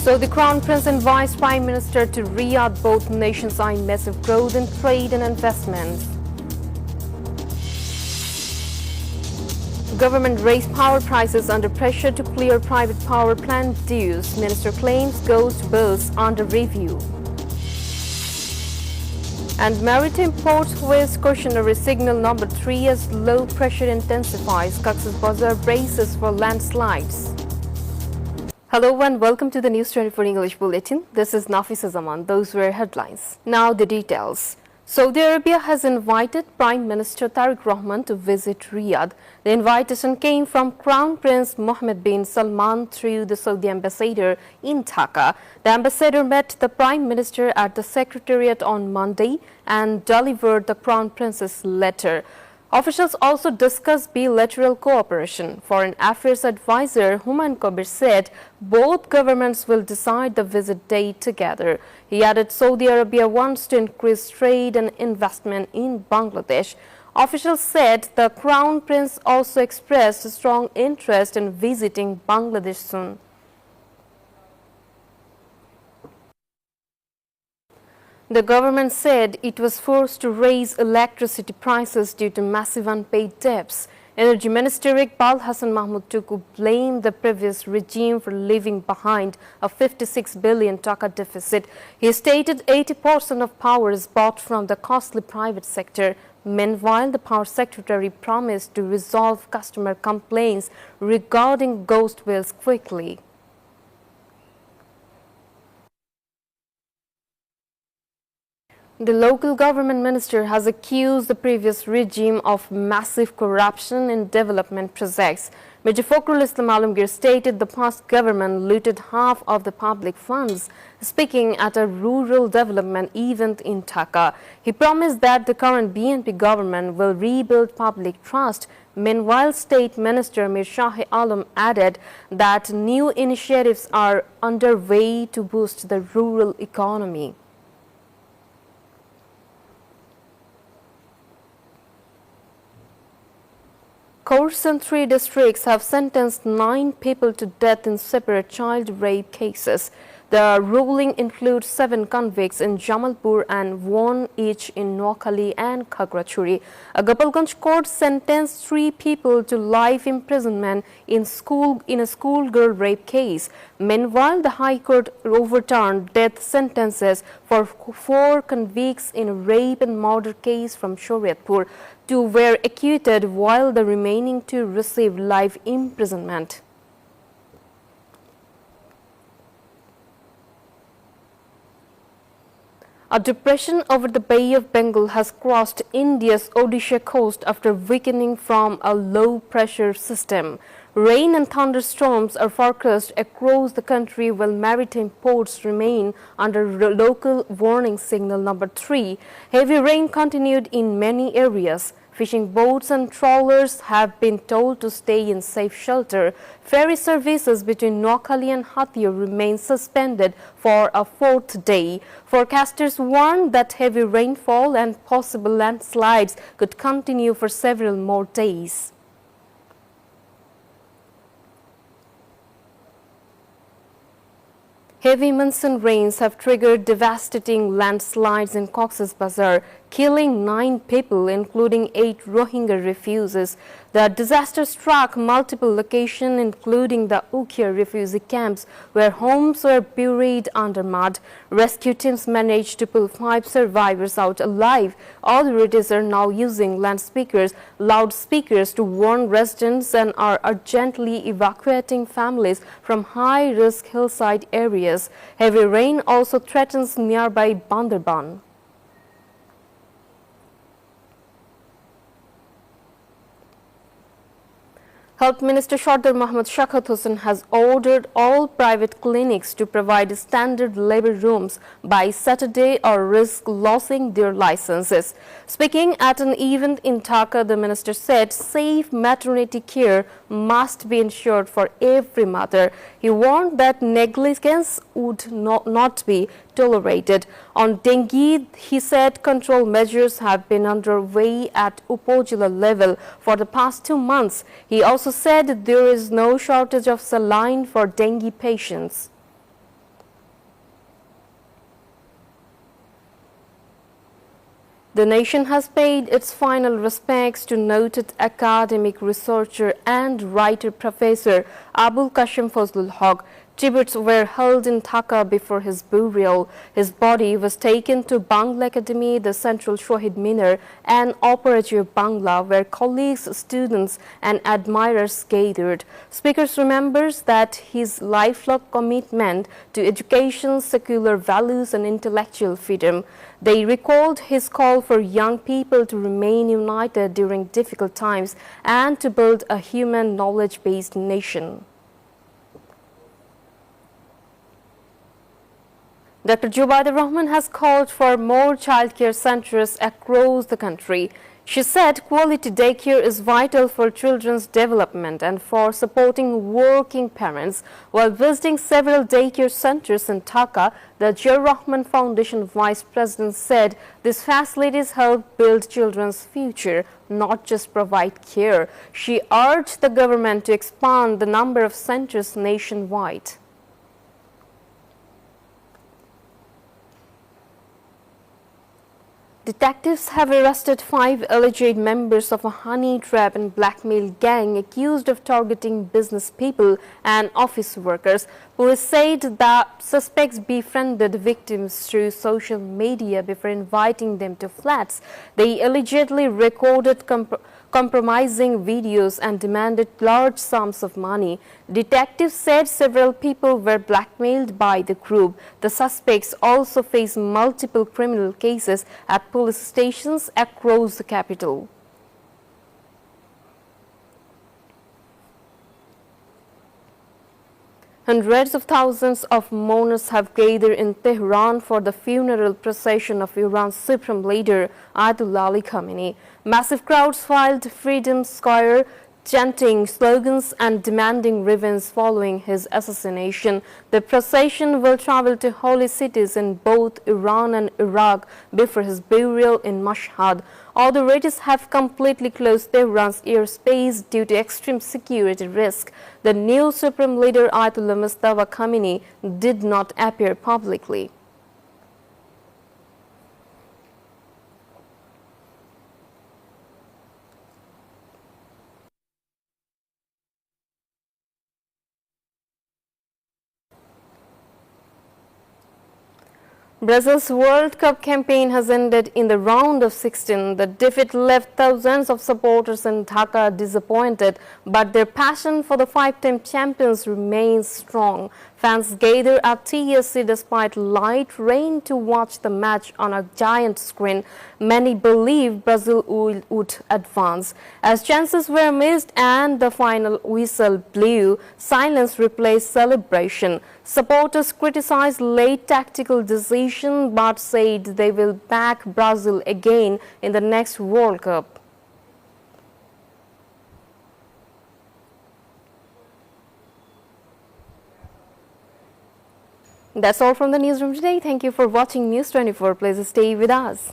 So the Crown Prince and Vice Prime Minister to Riyadh, both nations eyeing massive growth in trade and investments. Government raised power prices under pressure to clear private power plant dues. Minister claims ghost bills under review. And maritime port Suez cautionary signal number 3 as low pressure intensifies. Cox's Bazar braces for landslides. Hello and welcome to the News 24 English Bulletin. This is Nafisa Zaman. Those were headlines. Now the details. Saudi Arabia has invited Prime Minister Tariq Rahman to visit Riyadh. The invitation came from Crown Prince Mohammed bin Salman through the Saudi ambassador in Dhaka. The ambassador met the Prime Minister at the Secretariat on Monday and delivered the Crown Prince's letter. Officials also discussed bilateral cooperation. Foreign Affairs Advisor Humayun Kabir said both governments will decide the visit date together. He added Saudi Arabia wants to increase trade and investment in Bangladesh. Officials said the Crown Prince also expressed a strong interest in visiting Bangladesh soon. The government said it was forced to raise electricity prices due to massive unpaid debts. Energy Minister Iqbal Hassan Mahmood Tuku blamed the previous regime for leaving behind a 56 billion taka deficit. He stated 80% of power is bought from the costly private sector. Meanwhile, the Power Secretary promised to resolve customer complaints regarding ghost bills quickly. The local government minister has accused the previous regime of massive corruption in development projects. Major Fakhrul Islam Alamgir stated the past government looted half of the public funds. Speaking at a rural development event in Dhaka, he promised that the current BNP government will rebuild public trust. Meanwhile, State Minister Mir Shah Alam added that new initiatives are underway to boost the rural economy. Courts in 3 districts have sentenced 9 people to death in separate child rape cases. The ruling includes 7 convicts in Jamalpur and 1 each in Noakhali and Khagrachuri. A Gopalganj court sentenced 3 people to life imprisonment in a schoolgirl rape case. Meanwhile, the High Court overturned death sentences for 4 convicts in a rape and murder case from Shariatpur. 2 were acquitted while the remaining 2 received life imprisonment. A depression over the Bay of Bengal has crossed India's Odisha coast after weakening from a low-pressure system. Rain and thunderstorms are forecast across the country while maritime ports remain under local warning signal number 3. Heavy rain continued in many areas. Fishing boats and trawlers have been told to stay in safe shelter. Ferry services between Noakhali and Hathia remain suspended for a 4th day. Forecasters warn that heavy rainfall and possible landslides could continue for several more days. Heavy monsoon rains have triggered devastating landslides in Cox's Bazar, killing 9 people, including 8 Rohingya refugees. The disaster struck multiple locations, including the Ukhiya refugee camps, where homes were buried under mud. Rescue teams managed to pull 5 survivors out alive. Authorities are now using loudspeakers to warn residents and are urgently evacuating families from high-risk hillside areas. Heavy rain also threatens nearby Bandarban. Health Minister Sardar Mohammad Shaukat Hossain has ordered all private clinics to provide standard labor rooms by Saturday or risk losing their licenses. Speaking at an event in Dhaka, the minister said safe maternity care must be ensured for every mother. He warned that negligence would not be tolerated. On dengue, he said control measures have been underway at Upazila level for the past 2 months. He also said there is no shortage of saline for dengue patients. The nation has paid its final respects to noted academic researcher and writer Professor Abul Qasim Fazlul Haq. Tributes were held in Dhaka before his burial. His body was taken to Bangla Academy, the Central Shohid Minar, and Operature Bangla, where colleagues, students, and admirers gathered. Speakers remembers that his lifelong commitment to education, secular values, and intellectual freedom. They recalled his call for young people to remain united during difficult times and to build a human knowledge-based nation. Dr. Zubaida Rahman has called for more childcare centres across the country. She said quality daycare is vital for children's development and for supporting working parents. While visiting several daycare centres in Dhaka, the Ziaur Rahman Foundation Vice President said these facilities help build children's future, not just provide care. She urged the government to expand the number of centres nationwide. Detectives have arrested 5 alleged members of a honey trap and blackmail gang accused of targeting business people and office workers. Police said that suspects befriended victims through social media before inviting them to flats. They allegedly recorded compromising videos and demanded large sums of money. Detectives said several people were blackmailed by the group. The suspects also face multiple criminal cases at police stations across the capital. Hundreds of thousands of mourners have gathered in Tehran for the funeral procession of Iran's supreme leader Ayatollah Ali Khamenei. Massive crowds filed Freedom Square, chanting slogans and demanding revenge following his assassination. The procession will travel to holy cities in both Iran and Iraq before his burial in Mashhad. Authorities have completely closed Tehran's airspace due to extreme security risk. The new supreme leader Ayatollah Mustafa Khamenei did not appear publicly. Brazil's World Cup campaign has ended in the round of 16. The defeat left thousands of supporters in Dhaka disappointed, but their passion for the 5-time champions remains strong. Fans gather at TSC despite light rain to watch the match on a giant screen. Many believe Brazil would advance. As chances were missed and the final whistle blew, silence replaced celebration. Supporters criticized late tactical decision but said they will back Brazil again in the next World Cup. That's all from the newsroom today. Thank you for watching News 24. Please stay with us.